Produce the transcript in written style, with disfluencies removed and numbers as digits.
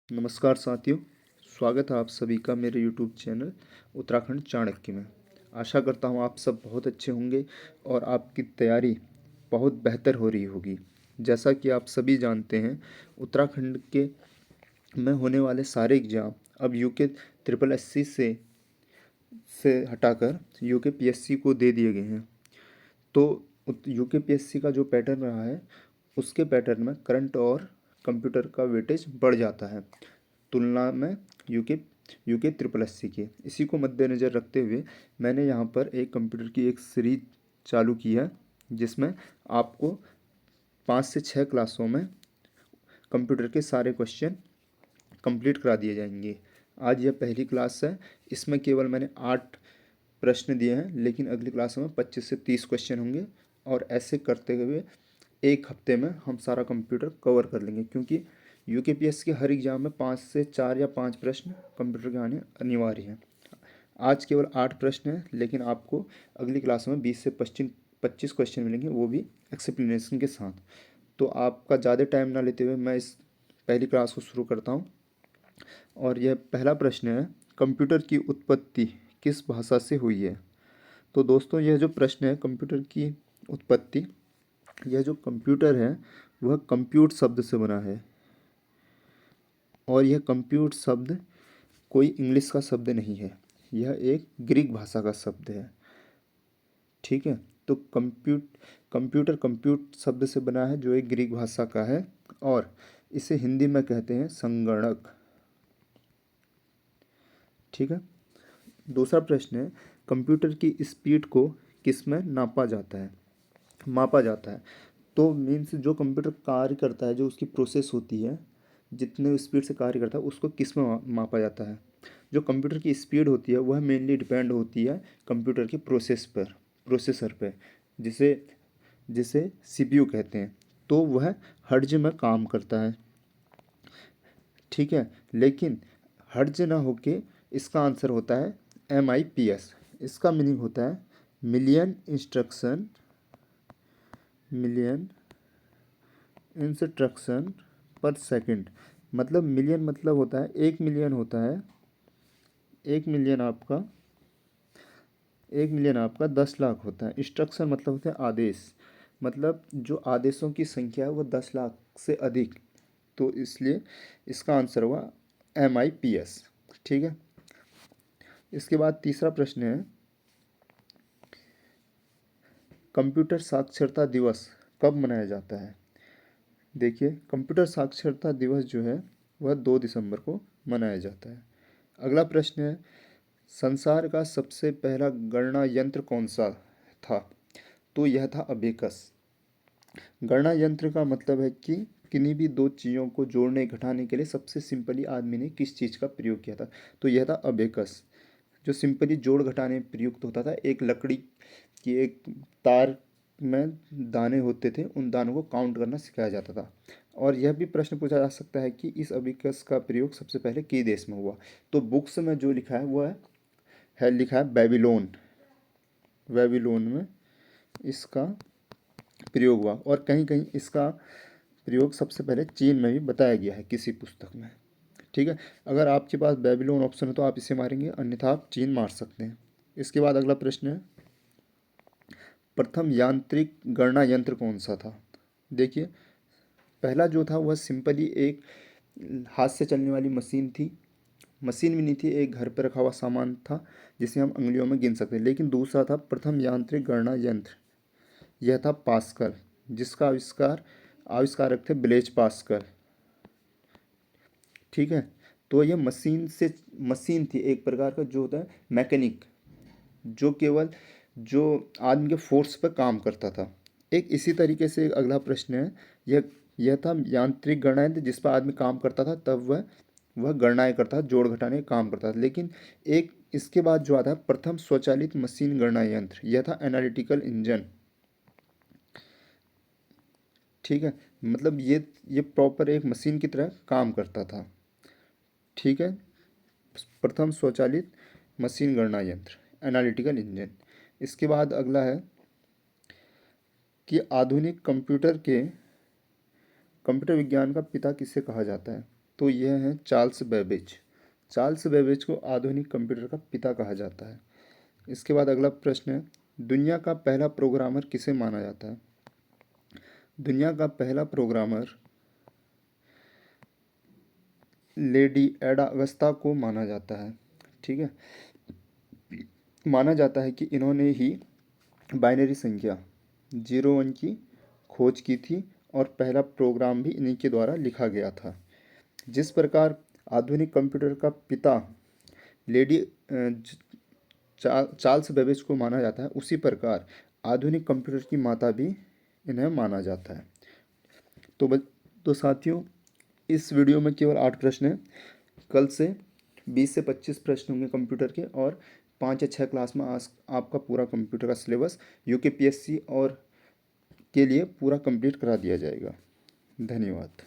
नमस्कार साथियों, स्वागत है आप सभी का मेरे YouTube चैनल उत्तराखंड चाणक्य में। आशा करता हूँ आप सब बहुत अच्छे होंगे और आपकी तैयारी बहुत बेहतर हो रही होगी। जैसा कि आप सभी जानते हैं, उत्तराखंड के में होने वाले सारे एग्ज़ाम अब यूके ट्रिपल एससी से हटाकर यूके पीएससी को दे दिए गए हैं। तो यूके पीएससी का जो पैटर्न रहा है, उसके पैटर्न में करंट और कंप्यूटर का वेटेज बढ़ जाता है तुलना में UK UK triple S C की। इसी को मद्देनज़र रखते हुए मैंने यहाँ पर एक कंप्यूटर की एक सीरीज चालू की है, जिसमें आपको 5 से 6 क्लासों में कंप्यूटर के सारे क्वेश्चन कंप्लीट करा दिए जाएंगे। आज यह पहली क्लास है। इसमें केवल मैंने 8 प्रश्न दिए हैं, लेकिन अगली क्लासों में 25 से 30 क्वेश्चन होंगे और ऐसे करते हुए एक हफ्ते में हम सारा कंप्यूटर कवर कर लेंगे, क्योंकि यूकेपीएस के हर एग्ज़ाम में 5 से 4 या 5 प्रश्न कंप्यूटर के आने अनिवार्य हैं। आज केवल 8 प्रश्न हैं, लेकिन आपको अगली क्लासों में 20 से 25 क्वेश्चन मिलेंगे, वो भी एक्सप्लेनेशन के साथ। तो आपका ज़्यादा टाइम ना लेते हुए मैं इस पहली क्लास को शुरू करता हूँ। और यह पहला प्रश्न है, कंप्यूटर की उत्पत्ति किस भाषा से हुई है। तो दोस्तों, यह जो प्रश्न है कंप्यूटर की उत्पत्ति, यह जो कंप्यूटर है वह कंप्यूट शब्द से बना है। और यह कंप्यूट शब्द कोई इंग्लिश का शब्द नहीं है, यह एक ग्रीक भाषा का शब्द है। ठीक है, तो कंप्यूटर कंप्यूट शब्द से बना है, जो एक ग्रीक भाषा का है, और इसे हिंदी में कहते हैं संगणक। ठीक है। दूसरा प्रश्न है, कंप्यूटर की स्पीड को किस में नापा जाता है, मापा जाता है। तो मीन्स जो कंप्यूटर कार्य करता है, जो उसकी प्रोसेस होती है, जितने स्पीड से कार्य करता है, उसको किस में मापा जाता है। जो कंप्यूटर की स्पीड होती है वह मेनली डिपेंड होती है कंप्यूटर के प्रोसेसर पर, जिसे जिसे सीपीयू कहते हैं। तो वह हर्ट्ज में काम करता है। ठीक है, लेकिन हर्ट्ज ना होके इसका आंसर होता है MIPS। इसका मीनिंग होता है मिलियन इंस्ट्रक्शन पर सेकंड। मतलब मिलियन मतलब होता है 1 मिलियन होता है, 1 मिलियन आपका 1 मिलियन आपका 10 लाख होता है। इंस्ट्रक्शन मतलब होता है आदेश, मतलब जो आदेशों की संख्या है वो 10 लाख से अधिक। तो इसलिए इसका आंसर हुआ MIPS। ठीक है। इसके बाद तीसरा प्रश्न है, कंप्यूटर साक्षरता दिवस कब मनाया जाता है। देखिए, कंप्यूटर साक्षरता दिवस जो है वह 2 दिसंबर को मनाया जाता है। अगला प्रश्न है, संसार का सबसे पहला गणना यंत्र कौन सा था। तो यह था अबेकस। गणना यंत्र का मतलब है कि किन्हीं भी दो चीज़ों को जोड़ने घटाने के लिए सबसे सिंपली आदमी ने किस चीज़ का प्रयोग किया था। तो यह था अबेकस, जो सिंपली जोड़ घटाने में प्रयुक्त होता था। एक लकड़ी की एक तार में दाने होते थे, उन दानों को काउंट करना सिखाया जाता था। और यह भी प्रश्न पूछा जा सकता है कि इस अबेकस का प्रयोग सबसे पहले किस देश में हुआ। तो बुक्स में जो लिखा है वह है लिखा है बेबीलोन में इसका प्रयोग हुआ। और कहीं कहीं इसका प्रयोग सबसे पहले चीन में भी बताया गया है किसी पुस्तक में। ठीक है, अगर आपके पास बेबीलोन ऑप्शन है तो आप इसे मारेंगे, अन्यथा आप चीन मार सकते हैं। इसके बाद अगला प्रश्न है, प्रथम यांत्रिक गणना यंत्र कौन सा था। देखिए, पहला जो था वह सिंपली एक हाथ से चलने वाली मशीन थी। मशीन भी नहीं थी, एक घर पर रखा हुआ सामान था जिसे हम उंगलियों में गिन सकते हैं। लेकिन दूसरा था प्रथम यांत्रिक गणना यंत्र, यह था पास्कल, जिसका आविष्कारक थे ब्लेज पास्कल। ठीक है, तो यह मशीन थी, एक प्रकार का जो होता है मैकेनिक, जो केवल जो आदमी के फोर्स पर काम करता था। एक इसी तरीके से एक अगला प्रश्न है, यह था यांत्रिक गणना यंत्र जिस पर आदमी काम करता था, तब वह गणनाएं करता था, जोड़ घटाने का काम करता था। लेकिन एक इसके बाद जो आता है प्रथम स्वचालित मशीन गणना यंत्र, यह था एनालिटिकल इंजन। ठीक है, मतलब ये प्रॉपर एक मशीन की तरह काम करता था। ठीक है, प्रथम स्वचालित मशीन गणना यंत्र एनालिटिकल इंजन। इसके बाद अगला है कि आधुनिक कंप्यूटर विज्ञान का पिता किसे कहा जाता है। तो यह है चार्ल्स बेबेज। चार्ल्स बेबेज को आधुनिक कंप्यूटर का पिता कहा जाता है। इसके बाद अगला प्रश्न है, दुनिया का पहला प्रोग्रामर किसे माना जाता है? दुनिया का पहला प्रोग्रामर लेडी एडा अगस्ता को माना जाता है। ठीक है, माना जाता है कि इन्होंने ही बाइनरी संख्या 01 की खोज की थी और पहला प्रोग्राम भी इन्हीं के द्वारा लिखा गया था। जिस प्रकार आधुनिक कंप्यूटर का पिता लेडी चार्ल्स बेबेज को माना जाता है, उसी प्रकार आधुनिक कंप्यूटर की माता भी इन्हें माना जाता है। तो साथियों, इस वीडियो में केवल 8 प्रश्न हैं। कल से 20 से 25 प्रश्न होंगे कंप्यूटर के, और 5 या 6 क्लास में आपका पूरा कंप्यूटर का सिलेबस यूकेपीएससी और के लिए पूरा कंप्लीट करा दिया जाएगा। धन्यवाद।